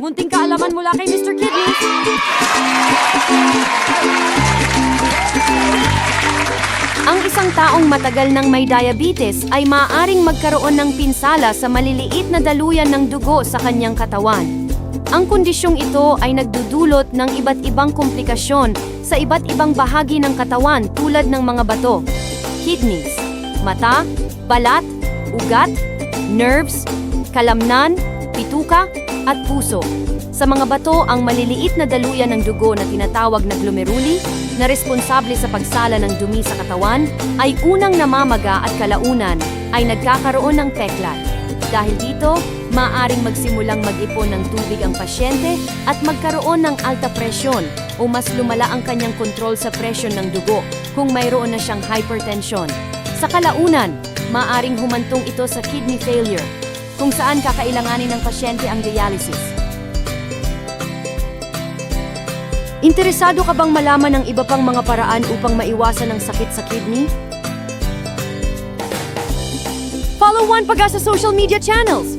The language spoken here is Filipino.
munting kaalaman mula kay Mr. Kidney. Ang isang taong matagal nang may diabetes ay maaaring magkaroon ng pinsala sa maliliit na daluyan ng dugo sa kanyang katawan. Ang kondisyong ito ay nagdudulot ng iba't ibang komplikasyon sa iba't ibang bahagi ng katawan tulad ng mga bato, kidneys, mata, balat, ugat, nerves, kalamnan, pituka, at puso. Sa mga bato, ang maliliit na daluyan ng dugo na tinatawag na glomeruli, na responsable sa pagsala ng dumi sa katawan, ay unang namamaga at kalaunan ay nagkakaroon ng peklat. Dahil dito, maaaring magsimulang mag-ipon ng tubig ang pasyente at magkaroon ng alta presyon o mas lumala ang kanyang kontrol sa presyon ng dugo kung mayroon na siyang hypertension. Sa kalaunan, maaaring humantong ito sa kidney failure, kung saan kakailanganin ng pasyente ang dialysis. Interesado ka bang malaman ng iba pang mga paraan upang maiwasan ang sakit sa kidney? Follow One Pag-asa social media channels!